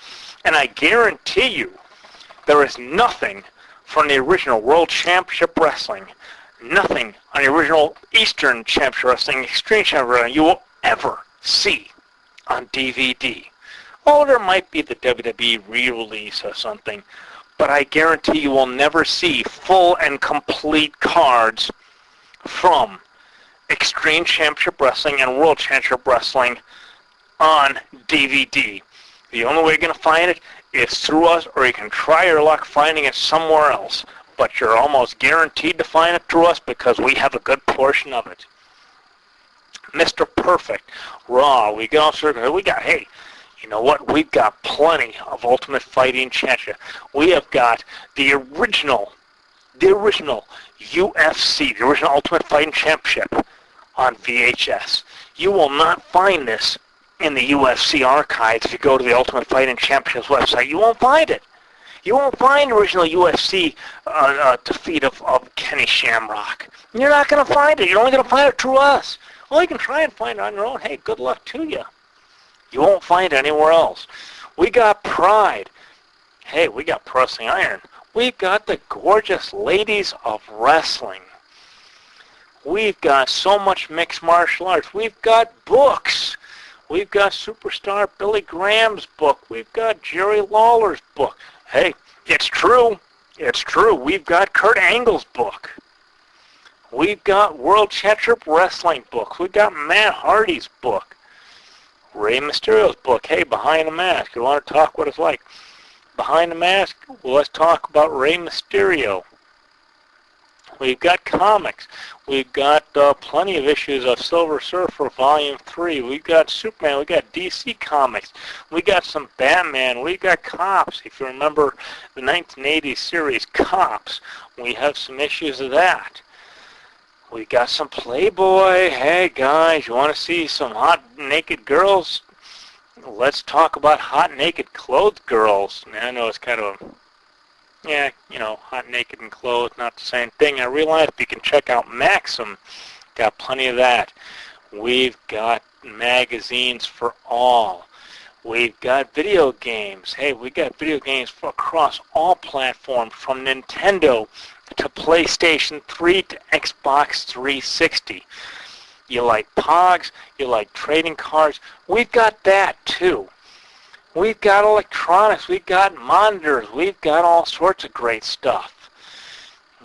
And I guarantee you, there is nothing from the original World Championship Wrestling, nothing on the original Eastern Championship Wrestling, Extreme Championship Wrestling you will ever see on DVD. Oh, there might be the WWE re-release or something, but I guarantee you will never see full and complete cards from Extreme Championship Wrestling and World Championship Wrestling on DVD. The only way you're going to find it is through us, or you can try your luck finding it somewhere else. But you're almost guaranteed to find it through us because we have a good portion of it. Mr. Perfect, Raw, we got, hey, you know what? We've got plenty of Ultimate Fighting Championship. We have got the original UFC, the original Ultimate Fighting Championship on VHS. You will not find this in the UFC archives if you go to the Ultimate Fighting Championships website. You won't find it. You won't find the original UFC defeat of Kenny Shamrock. You're not going to find it. You're only going to find it through us. Well, you can try and find it on your own. Hey, good luck to you. You won't find it anywhere else. We got Pride. Hey, we got Pro Wrestling Iron. We've got the gorgeous ladies of wrestling. We've got so much mixed martial arts. We've got books. We've got Superstar Billy Graham's book. We've got Jerry Lawler's book. Hey, it's true. It's true. We've got Kurt Angle's book. We've got World Championship Wrestling books. We've got Matt Hardy's book. Rey Mysterio's book. Hey, Behind the Mask. You want to talk what it's like? Behind the Mask? Well, let's talk about Rey Mysterio. We've got comics. We've got plenty of issues of Silver Surfer Volume 3. We've got Superman. We've got DC Comics. We got some Batman. We've got Cops. If you remember the 1980s series Cops, we have some issues of that. We got some Playboy. Hey, guys, you want to see some hot naked girls? Let's talk about hot naked clothed girls. I know it's kind of yeah, you know, hot naked and clothed, not the same thing. I realize you can check out Maxim. Got plenty of that. We've got magazines for all. We've got video games. Hey, we got video games across all platforms, from Nintendo to PlayStation 3 to Xbox 360. You like Pogs, you like trading cards, we've got that too. We've got electronics, we've got monitors, we've got all sorts of great stuff.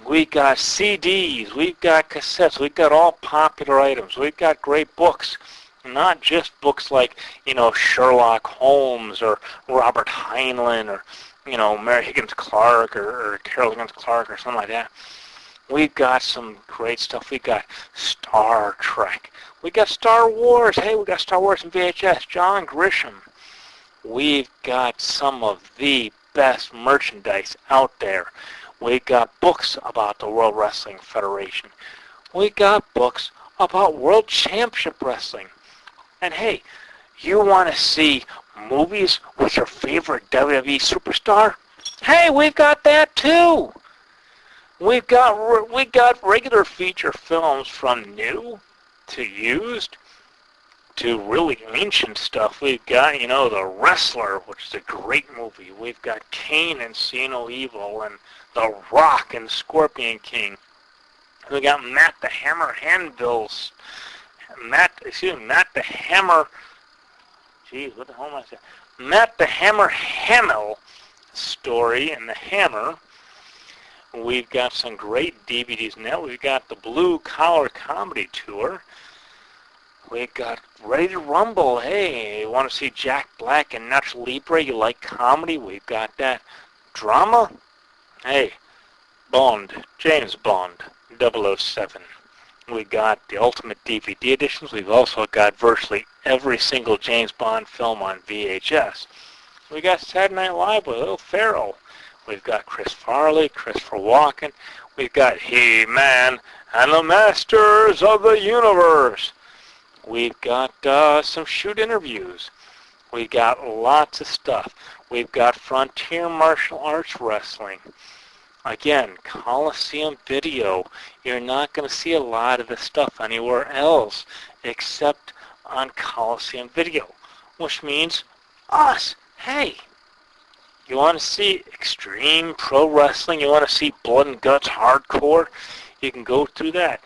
We've got CDs, we've got cassettes, we've got all popular items. We've got great books, not just books like, you know, Sherlock Holmes or Robert Heinlein or, you know, Mary Higgins Clark or Carol Higgins Clark or something like that. We've got some great stuff. We've got Star Trek. We got Star Wars. Hey, we got Star Wars in VHS. John Grisham. We've got some of the best merchandise out there. We got books about the World Wrestling Federation. We got books about World Championship Wrestling. And hey, you want to see movies with your favorite WWE superstar? Hey, we've got that too. We've got regular feature films from new to used to really ancient stuff. We've got, The Wrestler, which is a great movie. We've got Kane and See No Evil, and The Rock and Scorpion King. We got Matt the Hammer Handbills. Matt the Hammer. Geez, what the hell am I saying? Matt the Hammer Hamill story and the Hammer. We've got some great DVDs now. We've got the Blue Collar Comedy Tour. We've got Ready to Rumble. Hey, you want to see Jack Black and Nacho Libre? You like comedy? We've got that. Drama? Hey, Bond, James Bond, 007. We got the Ultimate DVD editions. We've also got virtually every single James Bond film on VHS. We got Saturday Night Live with Will Ferrell. We've got Chris Farley, Christopher Walken. We've got He-Man and the Masters of the Universe. We've got some shoot interviews. We've got lots of stuff. We've got Frontier Martial Arts Wrestling. Again, Coliseum Video. You're not going to see a lot of this stuff anywhere else except on Coliseum Video, which means us. Hey, you want to see extreme pro wrestling? You want to see blood and guts hardcore? You can go through that.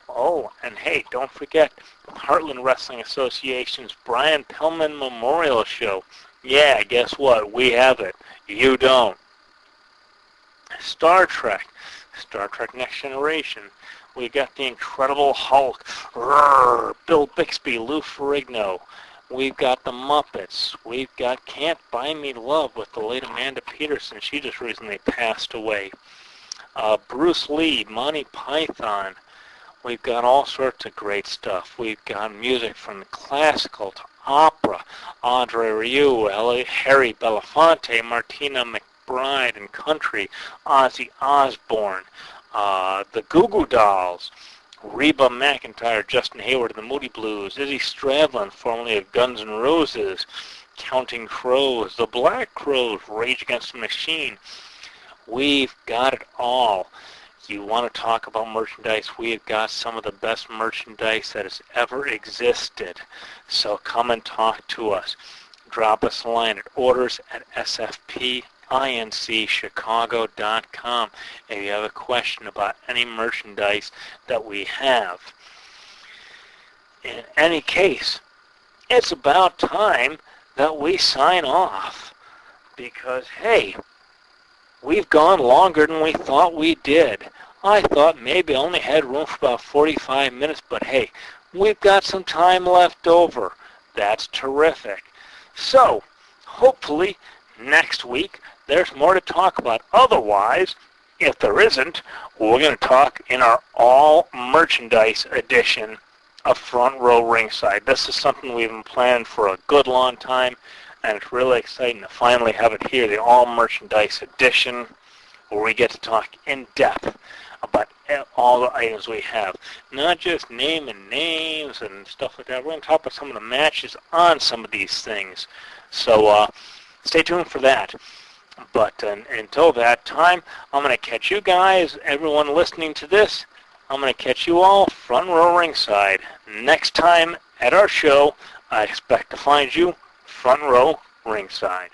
Oh, and hey, don't forget Heartland Wrestling Association's Brian Pillman Memorial Show. Yeah, guess what? We have it. You don't. Star Trek Next Generation. We got the Incredible Hulk, Bill Bixby, Lou Ferrigno. We've got the Muppets. We've got Can't Buy Me Love with the late Amanda Peterson. She just recently passed away. Bruce Lee, Monty Python. We've got all sorts of great stuff. We've got music from the classical to opera. Andre Rieu, Harry Belafonte, Martina McBride and country. Ozzy Osbourne. The Goo Goo Dolls. Reba McEntire, Justin Hayward of the Moody Blues. Izzy Stradlin, formerly of Guns N' Roses. Counting Crows. The Black Crowes, Rage Against the Machine. We've got it all. You want to talk about merchandise? We've got some of the best merchandise that has ever existed. So come and talk to us. Drop us a line at orders@sfpinchicago.com if you have a question about any merchandise that we have. In any case, it's about time that we sign off because, hey, we've gone longer than we thought we did. I thought maybe I only had room for about 45 minutes, but hey, we've got some time left over. That's terrific. So, hopefully, next week, there's more to talk about. Otherwise, if there isn't, we're going to talk in our all-merchandise edition of Front Row Ringside. This is something we've been planning for a good long time, and it's really exciting to finally have it here, the all-merchandise edition, where we get to talk in depth about all the items we have. Not just naming names and stuff like that. We're going to talk about some of the matches on some of these things. So stay tuned for that. But until that time, I'm going to catch you guys, everyone listening to this, I'm going to catch you all Front Row Ringside. Next time at our show, I expect to find you Front Row Ringside.